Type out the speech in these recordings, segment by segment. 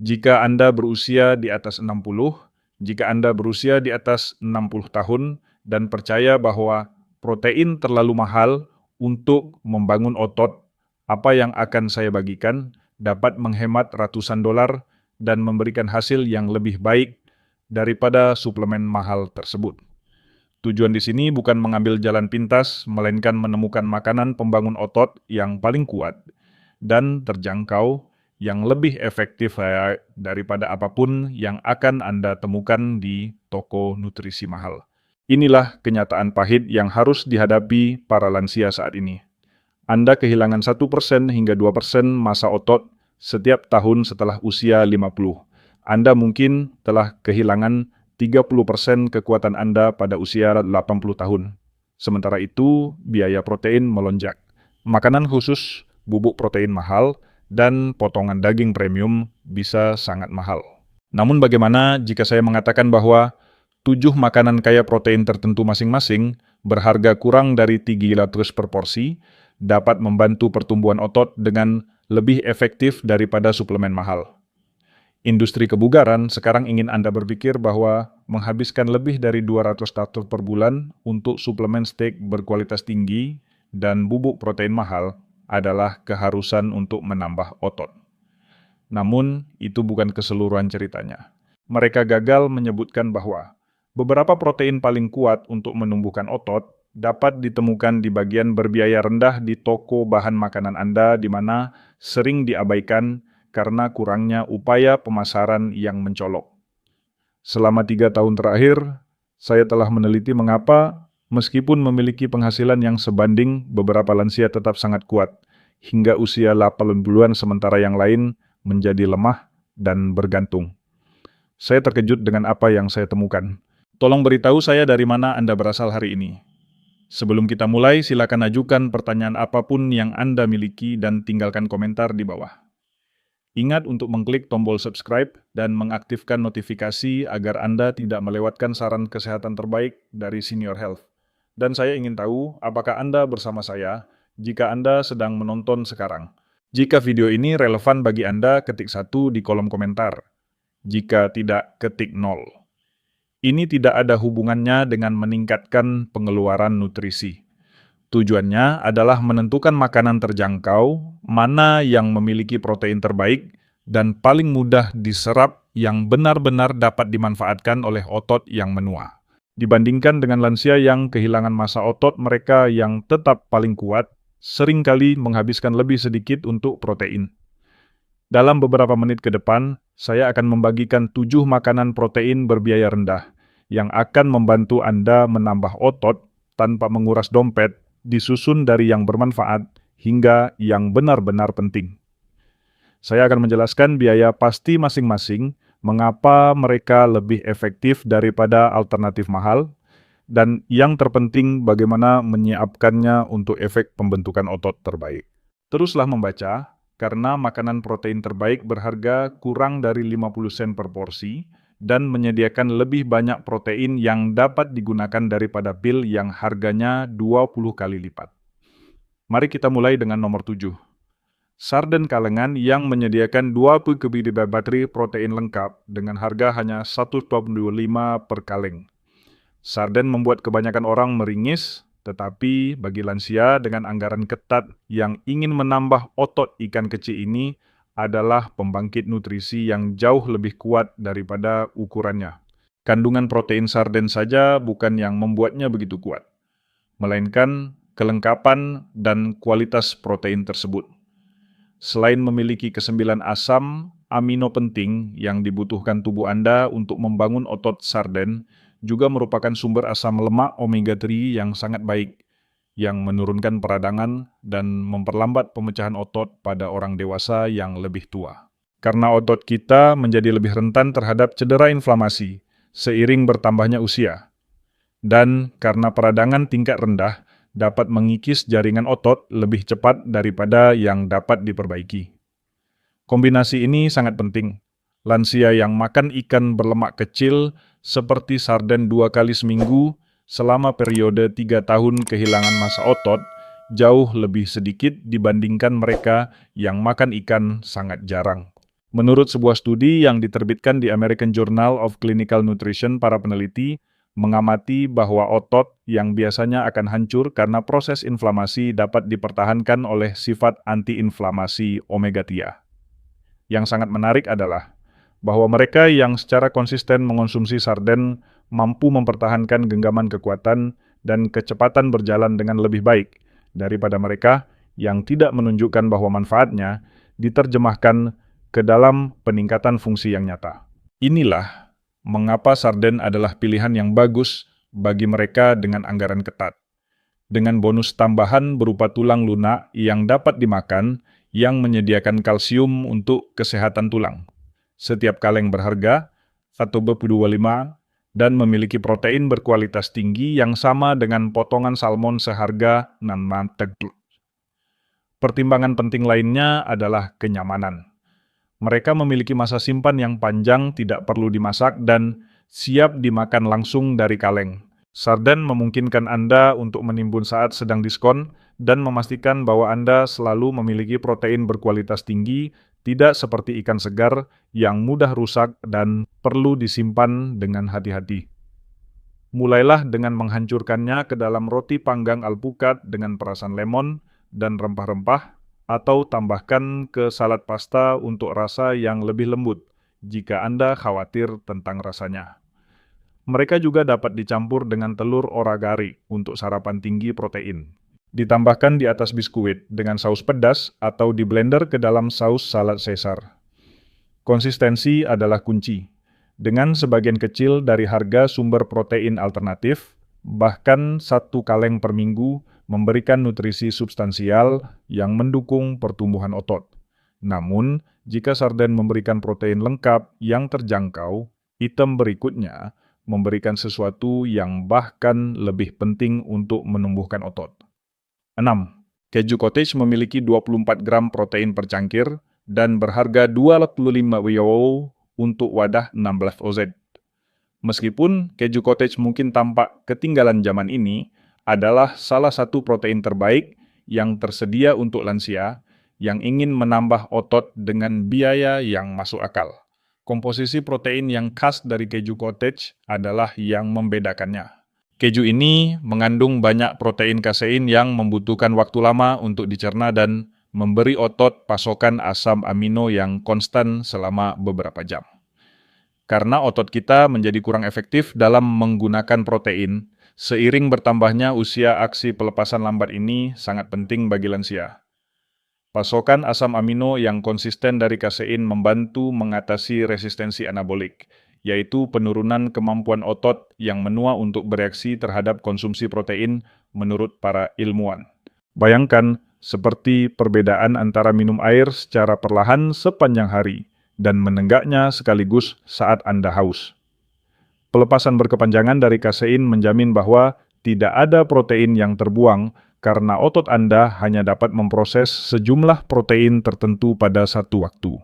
Jika Anda berusia di atas 60, jika Anda berusia di atas 60 tahun dan percaya bahwa protein terlalu mahal untuk membangun otot, apa yang akan saya bagikan dapat menghemat ratusan dolar dan memberikan hasil yang lebih baik daripada suplemen mahal tersebut. Tujuan di sini bukan mengambil jalan pintas, melainkan menemukan makanan pembangun otot yang paling kuat dan terjangkau yang lebih efektif daripada apapun yang akan Anda temukan di toko nutrisi mahal. Inilah kenyataan pahit yang harus dihadapi para lansia saat ini. Anda kehilangan 1% hingga 2% massa otot setiap tahun setelah usia 50. Anda mungkin telah kehilangan 30% kekuatan Anda pada usia 80 tahun. Sementara itu, biaya protein melonjak. Makanan khusus, bubuk protein mahal, dan potongan daging premium bisa sangat mahal. Namun bagaimana jika saya mengatakan bahwa 7 makanan kaya protein tertentu masing-masing berharga kurang dari 300 per porsi, dapat membantu pertumbuhan otot dengan lebih efektif daripada suplemen mahal. Industri kebugaran sekarang ingin Anda berpikir bahwa menghabiskan lebih dari $200 per bulan untuk suplemen steak berkualitas tinggi dan bubuk protein mahal adalah keharusan untuk menambah otot. Namun, itu bukan keseluruhan ceritanya. Mereka gagal menyebutkan bahwa beberapa protein paling kuat untuk menumbuhkan otot dapat ditemukan di bagian berbiaya rendah di toko bahan makanan Anda di mana sering diabaikan karena kurangnya upaya pemasaran yang mencolok. Selama 3 tahun terakhir, saya telah meneliti mengapa meskipun memiliki penghasilan yang sebanding, beberapa lansia tetap sangat kuat, hingga usia 80-an sementara yang lain menjadi lemah dan bergantung. Saya terkejut dengan apa yang saya temukan. Tolong beritahu saya dari mana Anda berasal hari ini. Sebelum kita mulai, silakan ajukan pertanyaan apapun yang Anda miliki dan tinggalkan komentar di bawah. Ingat untuk mengklik tombol subscribe dan mengaktifkan notifikasi agar Anda tidak melewatkan saran kesehatan terbaik dari Senior Health. Dan saya ingin tahu apakah Anda bersama saya jika Anda sedang menonton sekarang. Jika video ini relevan bagi Anda, ketik 1 di kolom komentar. Jika tidak, ketik 0. Ini tidak ada hubungannya dengan meningkatkan pengeluaran nutrisi. Tujuannya adalah menentukan makanan terjangkau, mana yang memiliki protein terbaik, dan paling mudah diserap yang benar-benar dapat dimanfaatkan oleh otot yang menua. Dibandingkan dengan lansia yang kehilangan massa otot, mereka yang tetap paling kuat seringkali menghabiskan lebih sedikit untuk protein. Dalam beberapa menit ke depan, saya akan membagikan 7 makanan protein berbiaya rendah yang akan membantu Anda menambah otot tanpa menguras dompet, disusun dari yang bermanfaat hingga yang benar-benar penting. Saya akan menjelaskan biaya pasti masing-masing, mengapa mereka lebih efektif daripada alternatif mahal, dan yang terpenting bagaimana menyiapkannya untuk efek pembentukan otot terbaik. Teruslah membaca, karena makanan protein terbaik berharga kurang dari 50 sen per porsi, dan menyediakan lebih banyak protein yang dapat digunakan daripada pil yang harganya 20 kali lipat. Mari kita mulai dengan nomor 7. Sarden kalengan yang menyediakan 20 bakteri protein lengkap dengan harga hanya 1,25 per kaleng. Sarden membuat kebanyakan orang meringis, tetapi bagi lansia dengan anggaran ketat yang ingin menambah otot ikan kecil ini, adalah pembangkit nutrisi yang jauh lebih kuat daripada ukurannya. Kandungan protein sarden saja bukan yang membuatnya begitu kuat, melainkan kelengkapan dan kualitas protein tersebut. Selain memiliki ke-9 asam amino penting yang dibutuhkan tubuh Anda untuk membangun otot, sarden juga merupakan sumber asam lemak omega 3 yang sangat baik, yang menurunkan peradangan dan memperlambat pemecahan otot pada orang dewasa yang lebih tua. Karena otot kita menjadi lebih rentan terhadap cedera inflamasi seiring bertambahnya usia. Dan karena peradangan tingkat rendah dapat mengikis jaringan otot lebih cepat daripada yang dapat diperbaiki. Kombinasi ini sangat penting. Lansia yang makan ikan berlemak kecil seperti sarden 2 kali seminggu selama periode 3 tahun kehilangan massa otot jauh lebih sedikit dibandingkan mereka yang makan ikan sangat jarang. Menurut sebuah studi yang diterbitkan di American Journal of Clinical Nutrition, para peneliti mengamati bahwa otot yang biasanya akan hancur karena proses inflamasi dapat dipertahankan oleh sifat antiinflamasi omega-3. Yang sangat menarik adalah bahwa mereka yang secara konsisten mengonsumsi sarden mampu mempertahankan genggaman kekuatan dan kecepatan berjalan dengan lebih baik daripada mereka yang tidak menunjukkan bahwa manfaatnya diterjemahkan ke dalam peningkatan fungsi yang nyata. Inilah mengapa sarden adalah pilihan yang bagus bagi mereka dengan anggaran ketat, dengan bonus tambahan berupa tulang lunak yang dapat dimakan yang menyediakan kalsium untuk kesehatan tulang. Setiap kaleng berharga 1,25 dan memiliki protein berkualitas tinggi yang sama dengan potongan salmon seharga 6 Pertimbangan penting lainnya adalah kenyamanan. Mereka memiliki masa simpan yang panjang, tidak perlu dimasak, dan siap dimakan langsung dari kaleng. Sarden memungkinkan Anda untuk menimbun saat sedang diskon dan memastikan bahwa Anda selalu memiliki protein berkualitas tinggi, tidak seperti ikan segar yang mudah rusak dan perlu disimpan dengan hati-hati. Mulailah dengan menghancurkannya ke dalam roti panggang alpukat dengan perasan lemon dan rempah-rempah, atau tambahkan ke salad pasta untuk rasa yang lebih lembut jika Anda khawatir tentang rasanya. Mereka juga dapat dicampur dengan telur oragari untuk sarapan tinggi protein. Ditambahkan di atas biskuit dengan saus pedas atau di blender ke dalam saus salad Caesar. Konsistensi adalah kunci. Dengan sebagian kecil dari harga sumber protein alternatif, bahkan 1 kaleng per minggu memberikan nutrisi substansial yang mendukung pertumbuhan otot. Namun, jika sarden memberikan protein lengkap yang terjangkau, item berikutnya memberikan sesuatu yang bahkan lebih penting untuk menumbuhkan otot. 6. Keju cottage memiliki 24 gram protein per cangkir dan berharga 25 euro untuk wadah 16 oz. Meskipun keju cottage mungkin tampak ketinggalan zaman ini, adalah salah satu protein terbaik yang tersedia untuk lansia yang ingin menambah otot dengan biaya yang masuk akal. Komposisi protein yang khas dari keju cottage adalah yang membedakannya. Keju ini mengandung banyak protein kasein yang membutuhkan waktu lama untuk dicerna dan memberi otot pasokan asam amino yang konstan selama beberapa jam. Karena otot kita menjadi kurang efektif dalam menggunakan protein, seiring bertambahnya usia aksi pelepasan lambat ini sangat penting bagi lansia. Pasokan asam amino yang konsisten dari kasein membantu mengatasi resistensi anabolik, yaitu penurunan kemampuan otot yang menua untuk bereaksi terhadap konsumsi protein menurut para ilmuwan. Bayangkan seperti perbedaan antara minum air secara perlahan sepanjang hari dan menenggaknya sekaligus saat Anda haus. Pelepasan berkepanjangan dari kasein menjamin bahwa tidak ada protein yang terbuang karena otot Anda hanya dapat memproses sejumlah protein tertentu pada satu waktu.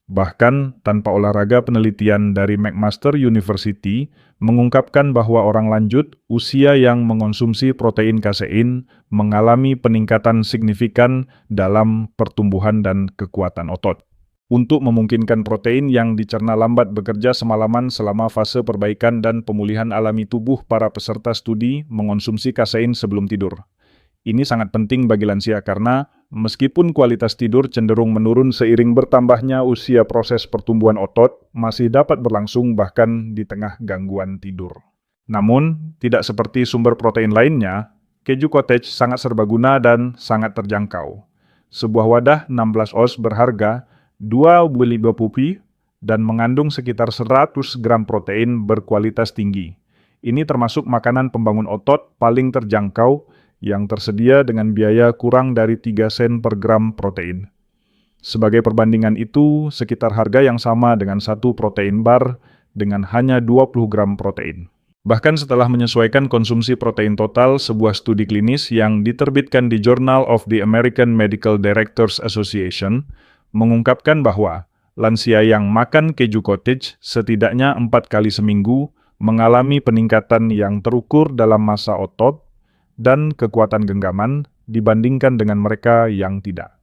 Bahkan, tanpa olahraga, penelitian dari McMaster University mengungkapkan bahwa orang lanjut usia yang mengonsumsi protein kasein mengalami peningkatan signifikan dalam pertumbuhan dan kekuatan otot. Untuk memungkinkan protein yang dicerna lambat bekerja semalaman selama fase perbaikan dan pemulihan alami tubuh, para peserta studi mengonsumsi kasein sebelum tidur. Ini sangat penting bagi lansia karena meskipun kualitas tidur cenderung menurun seiring bertambahnya usia, proses pertumbuhan otot masih dapat berlangsung bahkan di tengah gangguan tidur. Namun, tidak seperti sumber protein lainnya, keju cottage sangat serbaguna dan sangat terjangkau. Sebuah wadah 16 oz berharga 2,50 dan mengandung sekitar 100 gram protein berkualitas tinggi. Ini termasuk makanan pembangun otot paling terjangkau yang tersedia dengan biaya kurang dari 3 sen per gram protein. Sebagai perbandingan itu, sekitar harga yang sama dengan satu protein bar dengan hanya 20 gram protein. Bahkan setelah menyesuaikan konsumsi protein total, sebuah studi klinis yang diterbitkan di Journal of the American Medical Directors Association mengungkapkan bahwa lansia yang makan keju cottage setidaknya 4 kali seminggu mengalami peningkatan yang terukur dalam massa otot dan kekuatan genggaman dibandingkan dengan mereka yang tidak.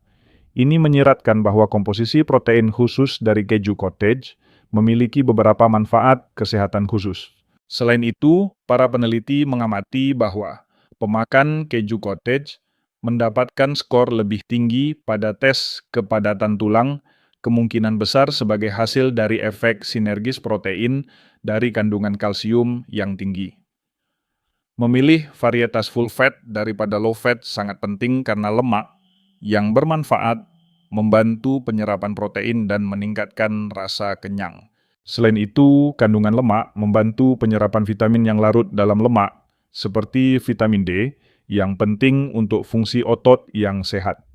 Ini menyiratkan bahwa komposisi protein khusus dari keju cottage memiliki beberapa manfaat kesehatan khusus. Selain itu, para peneliti mengamati bahwa pemakan keju cottage mendapatkan skor lebih tinggi pada tes kepadatan tulang, kemungkinan besar sebagai hasil dari efek sinergis protein dari kandungan kalsium yang tinggi. Memilih varietas full fat daripada low fat sangat penting karena lemak yang bermanfaat membantu penyerapan protein dan meningkatkan rasa kenyang. Selain itu, kandungan lemak membantu penyerapan vitamin yang larut dalam lemak, seperti vitamin D, yang penting untuk fungsi otot yang sehat.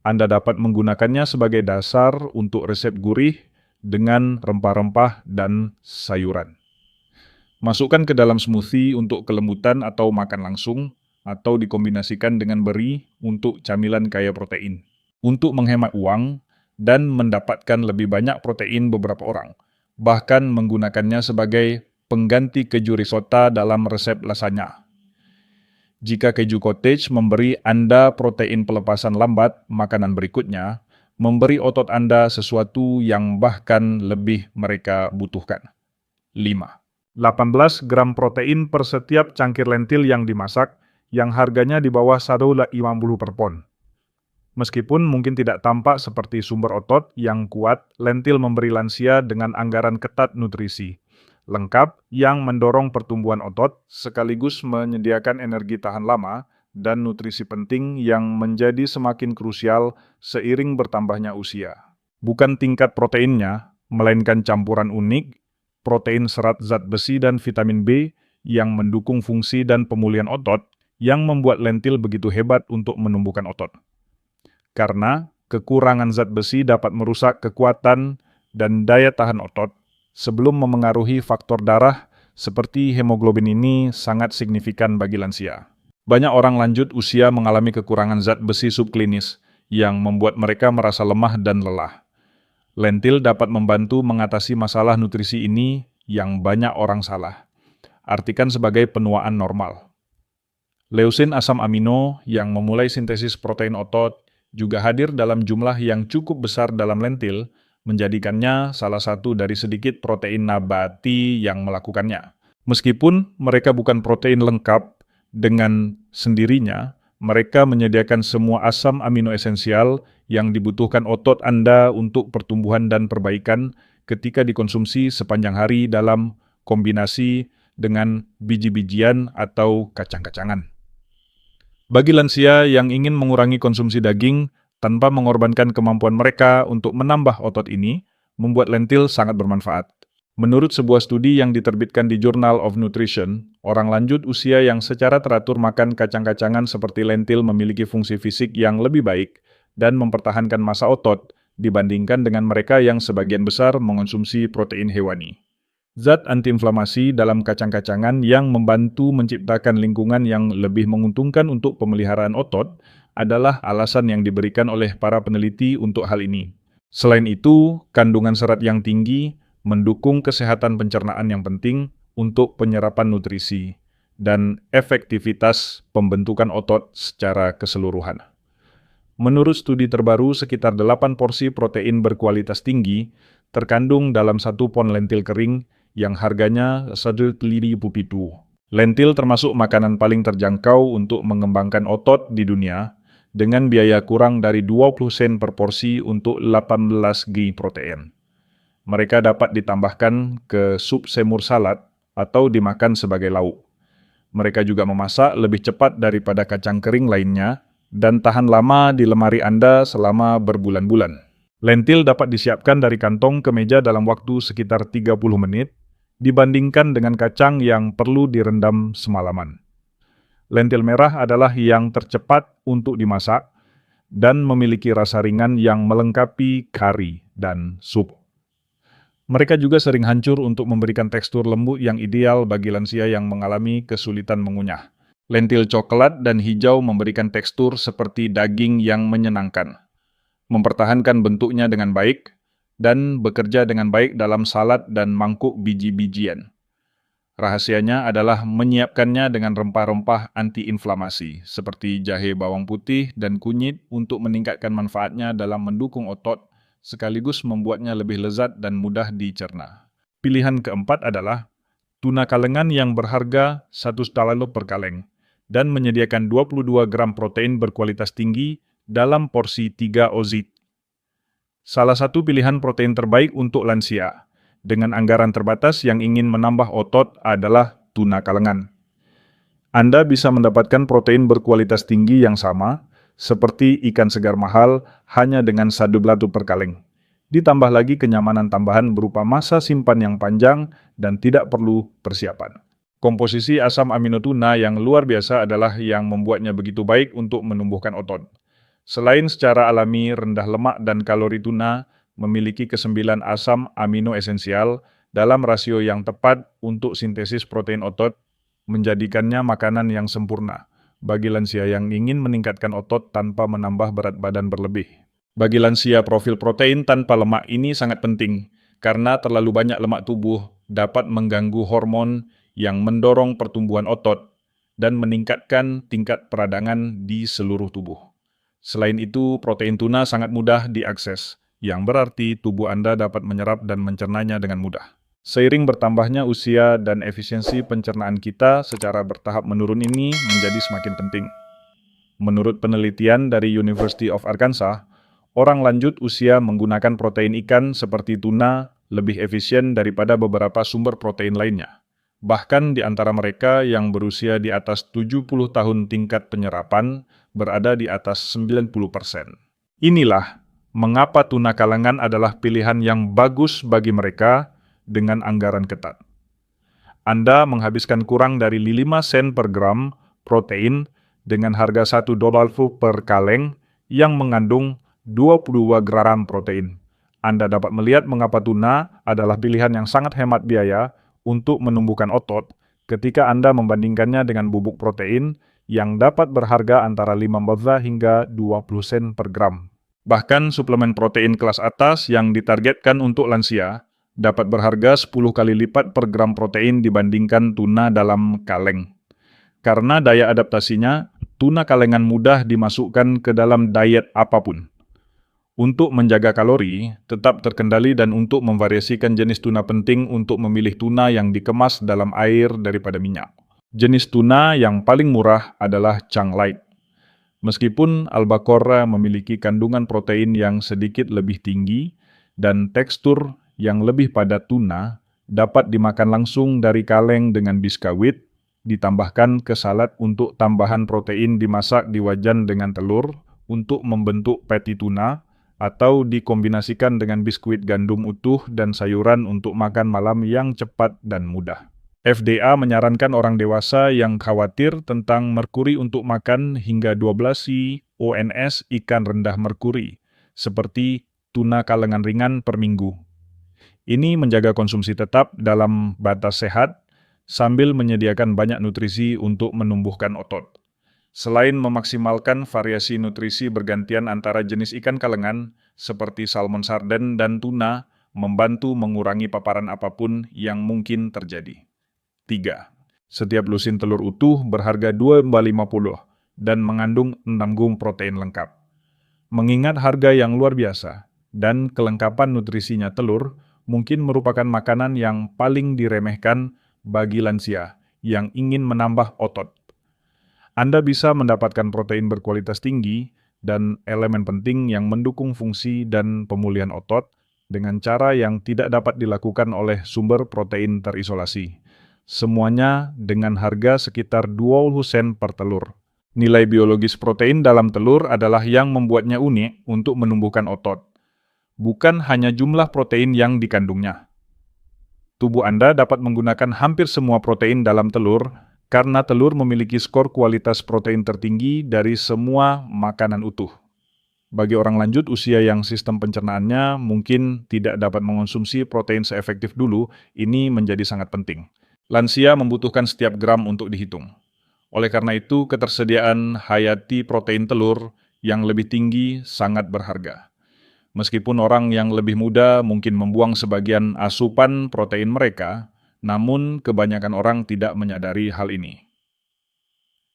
Anda dapat menggunakannya sebagai dasar untuk resep gurih dengan rempah-rempah dan sayuran. Masukkan ke dalam smoothie untuk kelembutan atau makan langsung, atau dikombinasikan dengan beri untuk camilan kaya protein. Untuk menghemat uang dan mendapatkan lebih banyak protein beberapa orang, bahkan menggunakannya sebagai pengganti keju risotto dalam resep lasagna. Jika keju cottage memberi Anda protein pelepasan lambat, makanan berikutnya memberi otot Anda sesuatu yang bahkan lebih mereka butuhkan. 5. 18 gram protein per setiap cangkir lentil yang dimasak, yang harganya di bawah 1,50 per pon. Meskipun mungkin tidak tampak seperti sumber otot yang kuat, lentil memberi lansia dengan anggaran ketat nutrisi lengkap yang mendorong pertumbuhan otot, sekaligus menyediakan energi tahan lama dan nutrisi penting yang menjadi semakin krusial seiring bertambahnya usia. Bukan tingkat proteinnya, melainkan campuran unik, protein, serat, zat besi, dan vitamin B yang mendukung fungsi dan pemulihan otot yang membuat lentil begitu hebat untuk menumbuhkan otot. Karena kekurangan zat besi dapat merusak kekuatan dan daya tahan otot, sebelum memengaruhi faktor darah seperti hemoglobin ini sangat signifikan bagi lansia. Banyak orang lanjut usia mengalami kekurangan zat besi subklinis yang membuat mereka merasa lemah dan lelah. Lentil dapat membantu mengatasi masalah nutrisi ini yang banyak orang salah. Artikan sebagai penuaan normal. Leusin asam amino yang memulai sintesis protein otot juga hadir dalam jumlah yang cukup besar dalam lentil, menjadikannya salah satu dari sedikit protein nabati yang melakukannya. Meskipun mereka bukan protein lengkap dengan sendirinya, mereka menyediakan semua asam amino esensial yang dibutuhkan otot Anda untuk pertumbuhan dan perbaikan ketika dikonsumsi sepanjang hari dalam kombinasi dengan biji-bijian atau kacang-kacangan. Bagi lansia yang ingin mengurangi konsumsi daging tanpa mengorbankan kemampuan mereka untuk menambah otot ini, membuat lentil sangat bermanfaat. Menurut sebuah studi yang diterbitkan di Journal of Nutrition, orang lanjut usia yang secara teratur makan kacang-kacangan seperti lentil memiliki fungsi fisik yang lebih baik dan mempertahankan massa otot dibandingkan dengan mereka yang sebagian besar mengonsumsi protein hewani. Zat antiinflamasi dalam kacang-kacangan yang membantu menciptakan lingkungan yang lebih menguntungkan untuk pemeliharaan otot adalah alasan yang diberikan oleh para peneliti untuk hal ini. Selain itu, kandungan serat yang tinggi mendukung kesehatan pencernaan yang penting untuk penyerapan nutrisi dan efektivitas pembentukan otot secara keseluruhan. Menurut studi terbaru, sekitar 8 porsi protein berkualitas tinggi terkandung dalam 1 pon lentil kering yang harganya Rp1.000. Lentil termasuk makanan paling terjangkau untuk mengembangkan otot di dunia, dengan biaya kurang dari 20 sen per porsi untuk 18 g protein. Mereka dapat ditambahkan ke sup semur salad atau dimakan sebagai lauk. Mereka juga memasak lebih cepat daripada kacang kering lainnya dan tahan lama di lemari Anda selama berbulan-bulan. Lentil dapat disiapkan dari kantong ke meja dalam waktu sekitar 30 menit, dibandingkan dengan kacang yang perlu direndam semalaman. Lentil merah adalah yang tercepat untuk dimasak dan memiliki rasa ringan yang melengkapi kari dan sup. Mereka juga sering hancur untuk memberikan tekstur lembut yang ideal bagi lansia yang mengalami kesulitan mengunyah. Lentil coklat dan hijau memberikan tekstur seperti daging yang menyenangkan, mempertahankan bentuknya dengan baik, dan bekerja dengan baik dalam salad dan mangkuk biji-bijian. Rahasianya adalah menyiapkannya dengan rempah-rempah antiinflamasi seperti jahe bawang putih dan kunyit untuk meningkatkan manfaatnya dalam mendukung otot, sekaligus membuatnya lebih lezat dan mudah dicerna. Pilihan keempat adalah tuna kalengan yang berharga $1 per kaleng dan menyediakan 22 gram protein berkualitas tinggi dalam porsi 3 ozit. Salah satu pilihan protein terbaik untuk lansia dengan anggaran terbatas yang ingin menambah otot adalah tuna kalengan. Anda bisa mendapatkan protein berkualitas tinggi yang sama, seperti ikan segar mahal, hanya dengan $1 per kaleng. Ditambah lagi kenyamanan tambahan berupa masa simpan yang panjang dan tidak perlu persiapan. Komposisi asam amino tuna yang luar biasa adalah yang membuatnya begitu baik untuk menumbuhkan otot. Selain secara alami rendah lemak dan kalori, tuna memiliki ke-9 asam amino esensial dalam rasio yang tepat untuk sintesis protein otot, menjadikannya makanan yang sempurna bagi lansia yang ingin meningkatkan otot tanpa menambah berat badan berlebih. Bagi lansia, profil protein tanpa lemak ini sangat penting karena terlalu banyak lemak tubuh dapat mengganggu hormon yang mendorong pertumbuhan otot dan meningkatkan tingkat peradangan di seluruh tubuh. Selain itu, protein tuna sangat mudah diakses, yang berarti tubuh Anda dapat menyerap dan mencernanya dengan mudah. Seiring bertambahnya usia dan efisiensi pencernaan kita secara bertahap menurun ini menjadi semakin penting. Menurut penelitian dari University of Arkansas, orang lanjut usia menggunakan protein ikan seperti tuna lebih efisien daripada beberapa sumber protein lainnya. Bahkan di antara mereka yang berusia di atas 70 tahun, tingkat penyerapan berada di atas 90%. Inilah mengapa tuna kalengan adalah pilihan yang bagus bagi mereka dengan anggaran ketat. Anda menghabiskan kurang dari 5 sen per gram protein dengan harga $1 per kaleng yang mengandung 22 gram protein. Anda dapat melihat mengapa tuna adalah pilihan yang sangat hemat biaya untuk menumbuhkan otot ketika Anda membandingkannya dengan bubuk protein yang dapat berharga antara 15 hingga 20 sen per gram. Bahkan suplemen protein kelas atas yang ditargetkan untuk lansia dapat berharga 10 kali lipat per gram protein dibandingkan tuna dalam kaleng. Karena daya adaptasinya, tuna kalengan mudah dimasukkan ke dalam diet apapun. Untuk menjaga kalori tetap terkendali dan untuk memvariasikan jenis tuna, penting untuk memilih tuna yang dikemas dalam air daripada minyak. Jenis tuna yang paling murah adalah Chang Light. Meskipun albacore memiliki kandungan protein yang sedikit lebih tinggi dan tekstur yang lebih padat, tuna dapat dimakan langsung dari kaleng dengan biskawit, ditambahkan ke salad untuk tambahan protein, dimasak di wajan dengan telur untuk membentuk patty tuna, atau dikombinasikan dengan biskuit gandum utuh dan sayuran untuk makan malam yang cepat dan mudah. FDA menyarankan orang dewasa yang khawatir tentang merkuri untuk makan hingga 12 ons ikan rendah merkuri, seperti tuna kalengan ringan per minggu. Ini menjaga konsumsi tetap dalam batas sehat, sambil menyediakan banyak nutrisi untuk menumbuhkan otot. Selain memaksimalkan variasi nutrisi bergantian antara jenis ikan kalengan, seperti salmon, sarden, dan tuna, membantu mengurangi paparan apapun yang mungkin terjadi. 3. Setiap lusin telur utuh berharga $2,50 dan mengandung 6 gram protein lengkap. Mengingat harga yang luar biasa dan kelengkapan nutrisinya, telur mungkin merupakan makanan yang paling diremehkan bagi lansia yang ingin menambah otot. Anda bisa mendapatkan protein berkualitas tinggi dan elemen penting yang mendukung fungsi dan pemulihan otot dengan cara yang tidak dapat dilakukan oleh sumber protein terisolasi. Semuanya dengan harga sekitar 20 sen per telur. Nilai biologis protein dalam telur adalah yang membuatnya unik untuk menumbuhkan otot. Bukan hanya jumlah protein yang dikandungnya. Tubuh Anda dapat menggunakan hampir semua protein dalam telur karena telur memiliki skor kualitas protein tertinggi dari semua makanan utuh. Bagi orang lanjut usia yang sistem pencernaannya mungkin tidak dapat mengonsumsi protein seefektif dulu, ini menjadi sangat penting. Lansia membutuhkan setiap gram untuk dihitung. Oleh karena itu, ketersediaan hayati protein telur yang lebih tinggi sangat berharga. Meskipun orang yang lebih muda mungkin membuang sebagian asupan protein mereka, Namun, kebanyakan orang tidak menyadari hal ini.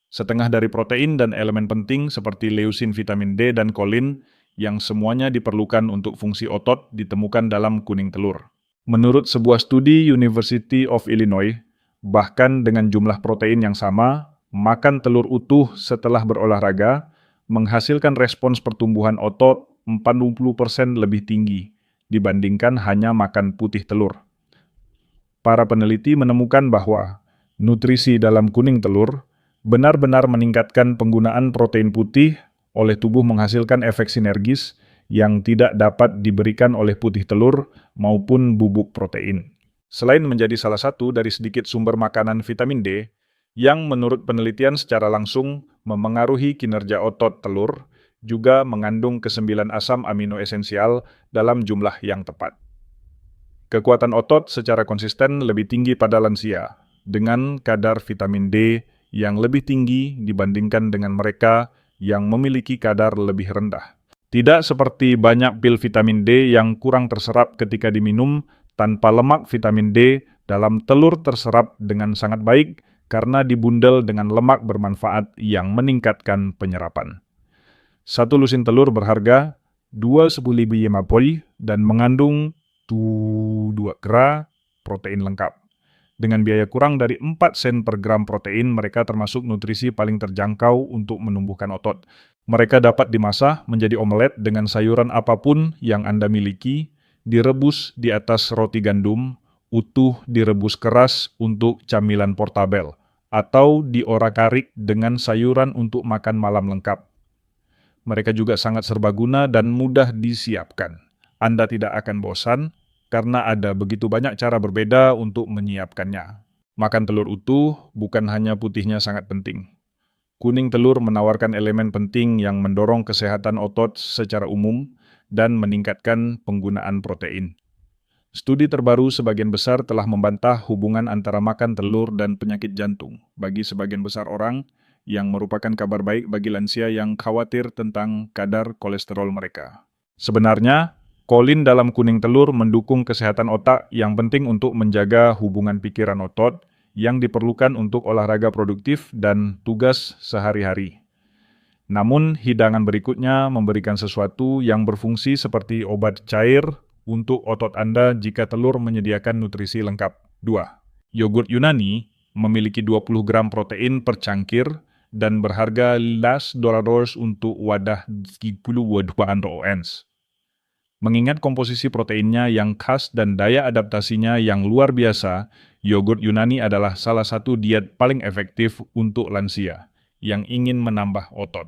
Setengah dari protein dan elemen penting seperti leusin, vitamin D, dan kolin yang semuanya diperlukan untuk fungsi otot ditemukan dalam kuning telur. Menurut sebuah studi University of Illinois, bahkan dengan jumlah protein yang sama, makan telur utuh setelah berolahraga menghasilkan respons pertumbuhan otot 40% lebih tinggi dibandingkan hanya makan putih telur. Para peneliti menemukan bahwa nutrisi dalam kuning telur benar-benar meningkatkan penggunaan protein putih oleh tubuh, menghasilkan efek sinergis yang tidak dapat diberikan oleh putih telur maupun bubuk protein. Selain menjadi salah satu dari sedikit sumber makanan vitamin D, yang menurut penelitian secara langsung memengaruhi kinerja otot, telur juga mengandung ke-9 asam amino esensial dalam jumlah yang tepat. Kekuatan otot secara konsisten lebih tinggi pada lansia, dengan kadar vitamin D yang lebih tinggi dibandingkan dengan mereka yang memiliki kadar lebih rendah. Tidak seperti banyak pil vitamin D yang kurang terserap ketika diminum, tanpa lemak vitamin D dalam telur terserap dengan sangat baik karena dibundel dengan lemak bermanfaat yang meningkatkan penyerapan. Satu lusin telur berharga 2,5 dan mengandung 2 gram protein lengkap. Dengan biaya kurang dari 4 sen per gram protein, mereka termasuk nutrisi paling terjangkau untuk menumbuhkan otot. Mereka dapat dimasak menjadi omelet dengan sayuran apapun yang Anda miliki, direbus di atas roti gandum, utuh direbus keras untuk camilan portabel, atau diorak-arik dengan sayuran untuk makan malam lengkap. Mereka juga sangat serbaguna dan mudah disiapkan. Anda tidak akan bosan, karena ada begitu banyak cara berbeda untuk menyiapkannya. Makan telur utuh bukan hanya putihnya sangat penting. Kuning telur menawarkan elemen penting yang mendorong kesehatan otot secara umum dan meningkatkan penggunaan protein. Studi terbaru sebagian besar telah membantah hubungan antara makan telur dan penyakit jantung bagi sebagian besar orang, yang merupakan kabar baik bagi lansia yang khawatir tentang kadar kolesterol mereka. Sebenarnya, kolin dalam kuning telur mendukung kesehatan otak yang penting untuk menjaga hubungan pikiran otot yang diperlukan untuk olahraga produktif dan tugas sehari-hari. Namun, hidangan berikutnya memberikan sesuatu yang berfungsi seperti obat cair untuk otot Anda jika telur menyediakan nutrisi lengkap. 2. Yogurt Yunani memiliki 20 gram protein per cangkir dan berharga $10 untuk wadah 10 ons. Mengingat komposisi proteinnya yang khas dan daya adaptasinya yang luar biasa, yogurt Yunani adalah salah satu diet paling efektif untuk lansia yang ingin menambah otot.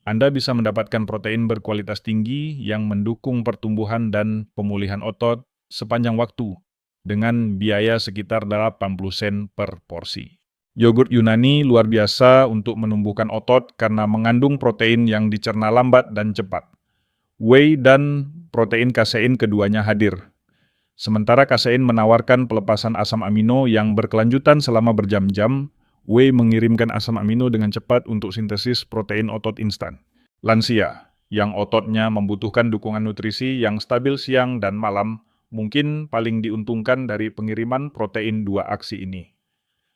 Anda bisa mendapatkan protein berkualitas tinggi yang mendukung pertumbuhan dan pemulihan otot sepanjang waktu dengan biaya sekitar 80 sen per porsi. Yogurt Yunani luar biasa untuk menumbuhkan otot karena mengandung protein yang dicerna lambat dan cepat. Whey dan protein kasein keduanya hadir. Sementara kasein menawarkan pelepasan asam amino yang berkelanjutan selama berjam-jam, whey mengirimkan asam amino dengan cepat untuk sintesis protein otot instan. Lansia, yang ototnya membutuhkan dukungan nutrisi yang stabil siang dan malam, mungkin paling diuntungkan dari pengiriman protein dua aksi ini.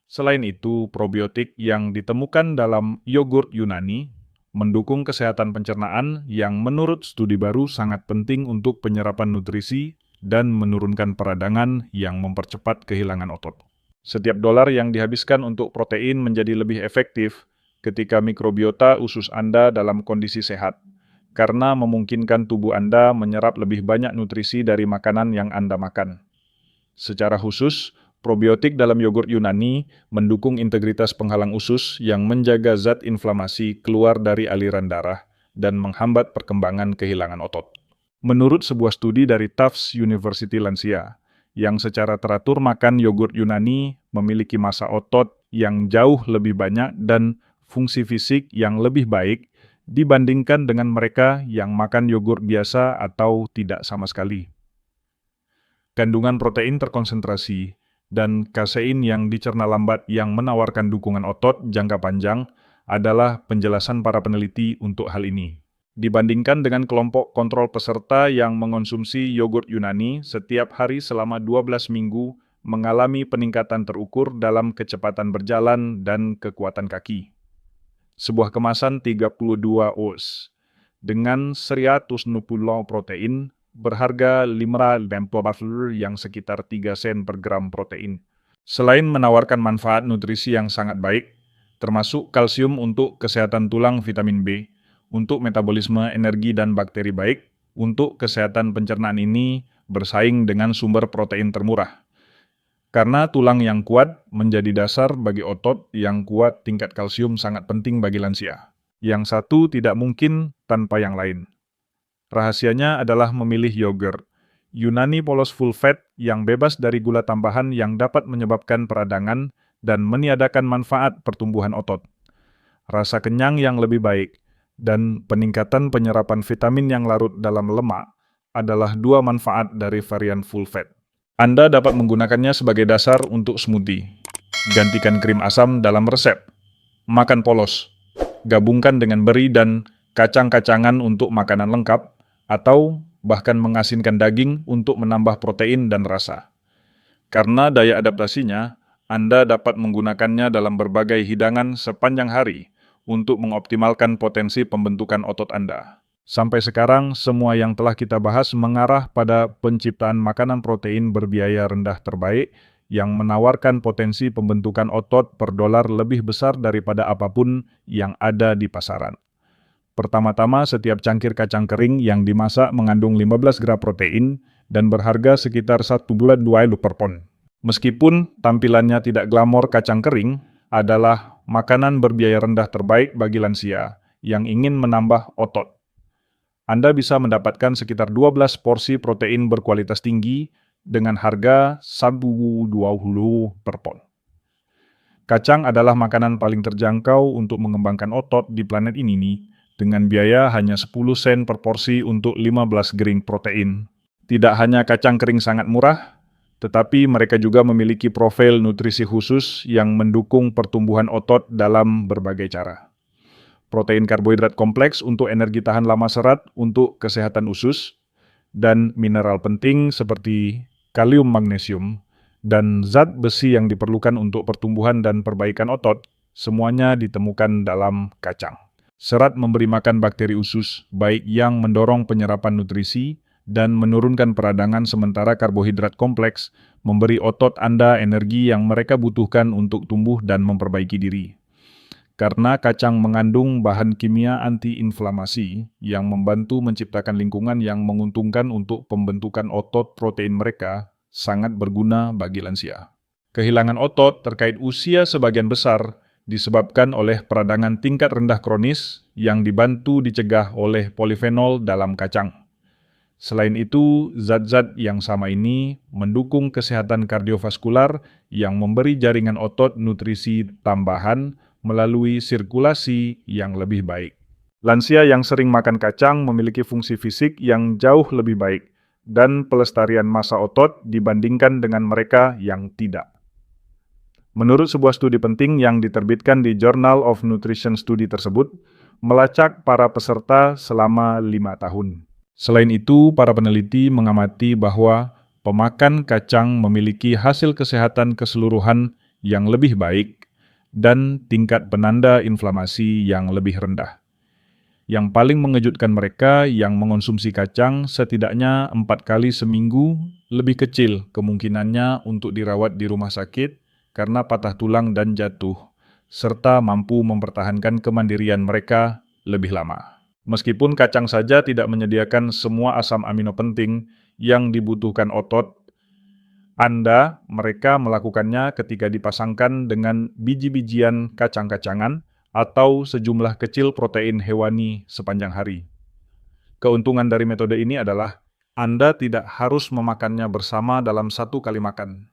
Selain itu, probiotik yang ditemukan dalam yogurt Yunani mendukung kesehatan pencernaan yang menurut studi baru sangat penting untuk penyerapan nutrisi dan menurunkan peradangan yang mempercepat kehilangan otot. Setiap dolar yang dihabiskan untuk protein menjadi lebih efektif ketika mikrobiota usus Anda dalam kondisi sehat, karena memungkinkan tubuh Anda menyerap lebih banyak nutrisi dari makanan yang Anda makan. Secara khusus, probiotik dalam yogurt Yunani mendukung integritas penghalang usus yang menjaga zat inflamasi keluar dari aliran darah dan menghambat perkembangan kehilangan otot. Menurut sebuah studi dari Tufts University Lansia, yang secara teratur makan yogurt Yunani memiliki massa otot yang jauh lebih banyak dan fungsi fisik yang lebih baik dibandingkan dengan mereka yang makan yogurt biasa atau tidak sama sekali. Kandungan protein terkonsentrasi dan kasein yang dicerna lambat yang menawarkan dukungan otot jangka panjang adalah penjelasan para peneliti untuk hal ini. Dibandingkan dengan kelompok kontrol peserta yang mengonsumsi yogurt Yunani setiap hari selama 12 minggu mengalami peningkatan terukur dalam kecepatan berjalan dan kekuatan kaki. Sebuah kemasan 32 oz dengan 160 protein berharga 550 yang sekitar 3 sen per gram protein. Selain menawarkan manfaat nutrisi yang sangat baik, termasuk kalsium untuk kesehatan tulang, vitamin B, untuk metabolisme energi dan bakteri baik, untuk kesehatan pencernaan ini bersaing dengan sumber protein termurah. Karena tulang yang kuat menjadi dasar bagi otot yang kuat, tingkat kalsium sangat penting bagi lansia. Yang satu tidak mungkin tanpa yang lain. Rahasianya adalah memilih yogurt Yunani Polos Full Fat yang bebas dari gula tambahan yang dapat menyebabkan peradangan dan meniadakan manfaat pertumbuhan otot. Rasa kenyang yang lebih baik dan peningkatan penyerapan vitamin yang larut dalam lemak adalah dua manfaat dari varian full fat. Anda dapat menggunakannya sebagai dasar untuk smoothie. Gantikan krim asam dalam resep. Makan polos. Gabungkan dengan beri dan kacang-kacangan untuk makanan lengkap, atau bahkan mengasinkan daging untuk menambah protein dan rasa. Karena daya adaptasinya, Anda dapat menggunakannya dalam berbagai hidangan sepanjang hari untuk mengoptimalkan potensi pembentukan otot Anda. Sampai sekarang, semua yang telah kita bahas mengarah pada penciptaan makanan protein berbiaya rendah terbaik yang menawarkan potensi pembentukan otot per dolar lebih besar daripada apapun yang ada di pasaran. Pertama-tama, setiap cangkir kacang kering yang dimasak mengandung 15 gram protein dan berharga sekitar 1,2 per pon. Meskipun tampilannya tidak glamor, kacang kering adalah makanan berbiaya rendah terbaik bagi lansia yang ingin menambah otot. Anda bisa mendapatkan sekitar 12 porsi protein berkualitas tinggi dengan harga 1,20 per pon. Kacang adalah makanan paling terjangkau untuk mengembangkan otot di planet ini nih, dengan biaya hanya 10 sen per porsi untuk 15 gram protein. Tidak hanya kacang kering sangat murah, tetapi mereka juga memiliki profil nutrisi khusus yang mendukung pertumbuhan otot dalam berbagai cara. Protein karbohidrat kompleks untuk energi tahan lama serat untuk kesehatan usus, dan mineral penting seperti kalium, magnesium, dan zat besi yang diperlukan untuk pertumbuhan dan perbaikan otot, semuanya ditemukan dalam kacang. Serat memberi makan bakteri usus, baik yang mendorong penyerapan nutrisi dan menurunkan peradangan, sementara karbohidrat kompleks memberi otot Anda energi yang mereka butuhkan untuk tumbuh dan memperbaiki diri. Karena kacang mengandung bahan kimia antiinflamasi yang membantu menciptakan lingkungan yang menguntungkan untuk pembentukan otot, protein mereka sangat berguna bagi lansia. Kehilangan otot terkait usia sebagian besar disebabkan oleh peradangan tingkat rendah kronis yang dibantu dicegah oleh polifenol dalam kacang. Selain itu, zat-zat yang sama ini mendukung kesehatan kardiovaskular yang memberi jaringan otot nutrisi tambahan melalui sirkulasi yang lebih baik. Lansia yang sering makan kacang memiliki fungsi fisik yang jauh lebih baik dan pelestarian massa otot dibandingkan dengan mereka yang tidak. Menurut sebuah studi penting yang diterbitkan di Journal of Nutrition, studi tersebut melacak para peserta selama 5 tahun. Selain itu, para peneliti mengamati bahwa pemakan kacang memiliki hasil kesehatan keseluruhan yang lebih baik dan tingkat penanda inflamasi yang lebih rendah. Yang paling mengejutkan, mereka yang mengonsumsi kacang setidaknya 4 kali seminggu lebih kecil kemungkinannya untuk dirawat di rumah sakit karena patah tulang dan jatuh, serta mampu mempertahankan kemandirian mereka lebih lama. Meskipun kacang saja tidak menyediakan semua asam amino penting yang dibutuhkan otot, mereka melakukannya ketika dipasangkan dengan biji-bijian kacang-kacangan atau sejumlah kecil protein hewani sepanjang hari. Keuntungan dari metode ini adalah Anda tidak harus memakannya bersama dalam satu kali makan.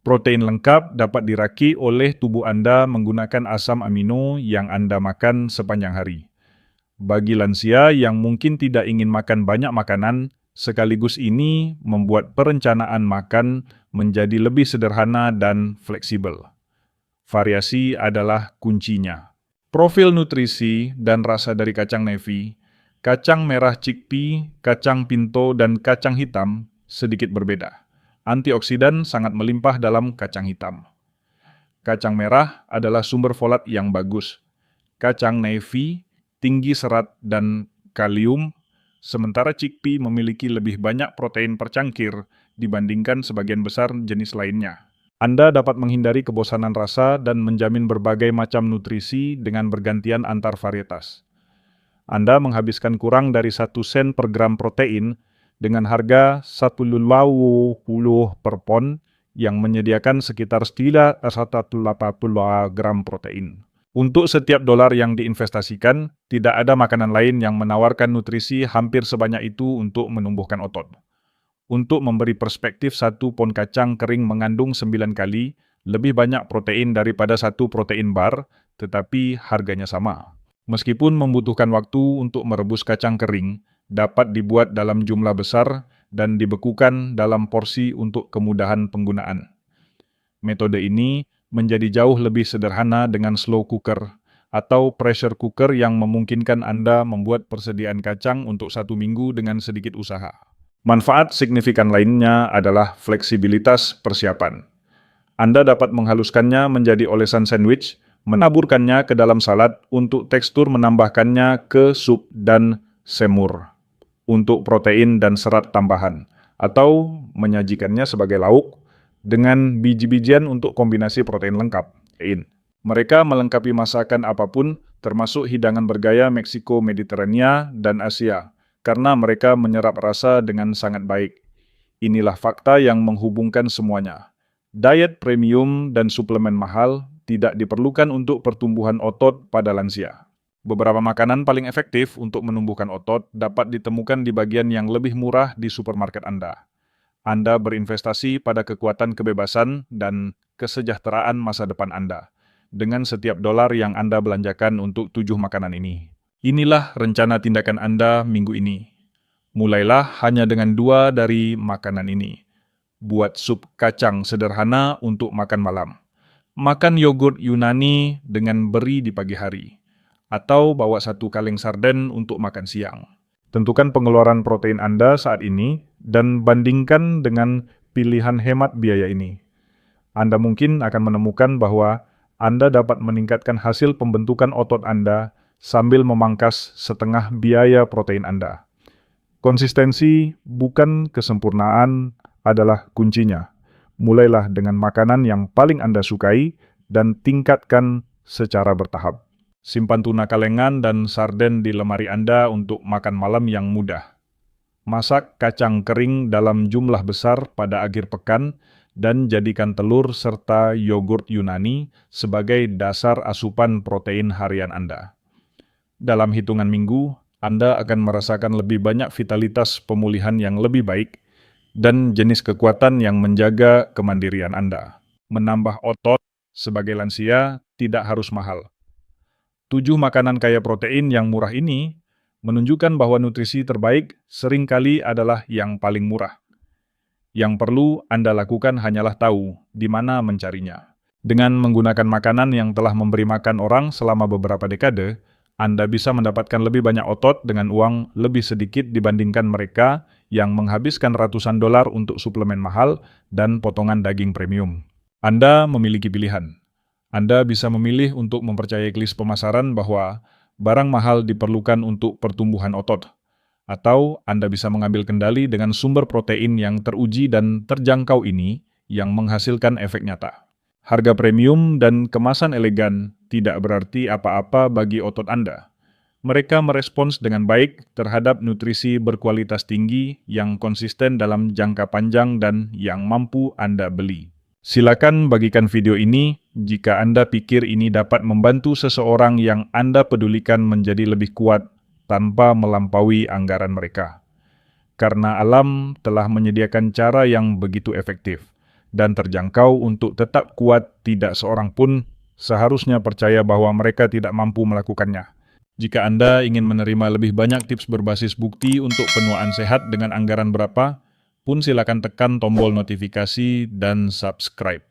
Protein lengkap dapat diraki oleh tubuh Anda menggunakan asam amino yang Anda makan sepanjang hari. Bagi lansia yang mungkin tidak ingin makan banyak makanan, sekaligus ini membuat perencanaan makan menjadi lebih sederhana dan fleksibel. Variasi adalah kuncinya. Profil nutrisi dan rasa dari kacang navy, kacang merah chickpea, kacang pinto, dan kacang hitam sedikit berbeda. Antioksidan sangat melimpah dalam kacang hitam. Kacang merah adalah sumber folat yang bagus. Kacang navy tinggi serat dan kalium, sementara chickpea memiliki lebih banyak protein percangkir dibandingkan sebagian besar jenis lainnya. Anda dapat menghindari kebosanan rasa dan menjamin berbagai macam nutrisi dengan bergantian antar varietas. Anda menghabiskan kurang dari 1 sen per gram protein dengan harga 1,80 per pon yang menyediakan sekitar 180 gram protein. Untuk setiap dolar yang diinvestasikan, tidak ada makanan lain yang menawarkan nutrisi hampir sebanyak itu untuk menumbuhkan otot. Untuk memberi perspektif, 1 pon kacang kering mengandung 9 kali lebih banyak protein daripada 1 protein bar, tetapi harganya sama. Meskipun membutuhkan waktu untuk merebus kacang kering, dapat dibuat dalam jumlah besar dan dibekukan dalam porsi untuk kemudahan penggunaan. Metode ini menjadi jauh lebih sederhana dengan slow cooker atau pressure cooker yang memungkinkan Anda membuat persediaan kacang untuk 1 minggu dengan sedikit usaha. Manfaat signifikan lainnya adalah fleksibilitas persiapan. Anda dapat menghaluskannya menjadi olesan sandwich, menaburkannya ke dalam salad untuk tekstur, menambahkannya ke sup dan semur untuk protein dan serat tambahan, atau menyajikannya sebagai lauk dengan biji-bijian untuk kombinasi protein lengkap. Mereka melengkapi masakan apapun, termasuk hidangan bergaya Meksiko, Mediterania, dan Asia, karena mereka menyerap rasa dengan sangat baik. Inilah fakta yang menghubungkan semuanya. Diet premium dan suplemen mahal tidak diperlukan untuk pertumbuhan otot pada lansia. Beberapa makanan paling efektif untuk menumbuhkan otot dapat ditemukan di bagian yang lebih murah di supermarket Anda. Anda berinvestasi pada kekuatan kebebasan dan kesejahteraan masa depan Anda dengan setiap dolar yang Anda belanjakan untuk 7 makanan ini. Inilah rencana tindakan Anda minggu ini. Mulailah hanya dengan 2 dari makanan ini. Buat sup kacang sederhana untuk makan malam. Makan yogurt Yunani dengan beri di pagi hari. Atau bawa 1 kaleng sarden untuk makan siang. Tentukan pengeluaran protein Anda saat ini dan bandingkan dengan pilihan hemat biaya ini. Anda mungkin akan menemukan bahwa Anda dapat meningkatkan hasil pembentukan otot Anda sambil memangkas setengah biaya protein Anda. Konsistensi, bukan kesempurnaan, adalah kuncinya. Mulailah dengan makanan yang paling Anda sukai dan tingkatkan secara bertahap. Simpan tuna kalengan dan sarden di lemari Anda untuk makan malam yang mudah. Masak kacang kering dalam jumlah besar pada akhir pekan dan jadikan telur serta yogurt Yunani sebagai dasar asupan protein harian Anda. Dalam hitungan minggu, Anda akan merasakan lebih banyak vitalitas pemulihan yang lebih baik dan jenis kekuatan yang menjaga kemandirian Anda. Menambah otot sebagai lansia tidak harus mahal. 7 makanan kaya protein yang murah ini menunjukkan bahwa nutrisi terbaik seringkali adalah yang paling murah. Yang perlu Anda lakukan hanyalah tahu di mana mencarinya. Dengan menggunakan makanan yang telah memberi makan orang selama beberapa dekade, Anda bisa mendapatkan lebih banyak otot dengan uang lebih sedikit dibandingkan mereka yang menghabiskan ratusan dolar untuk suplemen mahal dan potongan daging premium. Anda memiliki pilihan. Anda bisa memilih untuk mempercayai list pemasaran bahwa barang mahal diperlukan untuk pertumbuhan otot. Atau Anda bisa mengambil kendali dengan sumber protein yang teruji dan terjangkau ini yang menghasilkan efek nyata. Harga premium dan kemasan elegan tidak berarti apa-apa bagi otot Anda. Mereka merespons dengan baik terhadap nutrisi berkualitas tinggi yang konsisten dalam jangka panjang dan yang mampu Anda beli. Silakan bagikan video ini jika Anda pikir ini dapat membantu seseorang yang Anda pedulikan menjadi lebih kuat tanpa melampaui anggaran mereka. Karena alam telah menyediakan cara yang begitu efektif dan terjangkau untuk tetap kuat, tidak seorang pun seharusnya percaya bahwa mereka tidak mampu melakukannya. Jika Anda ingin menerima lebih banyak tips berbasis bukti untuk penuaan sehat dengan anggaran berapa, pun silakan tekan tombol notifikasi dan subscribe.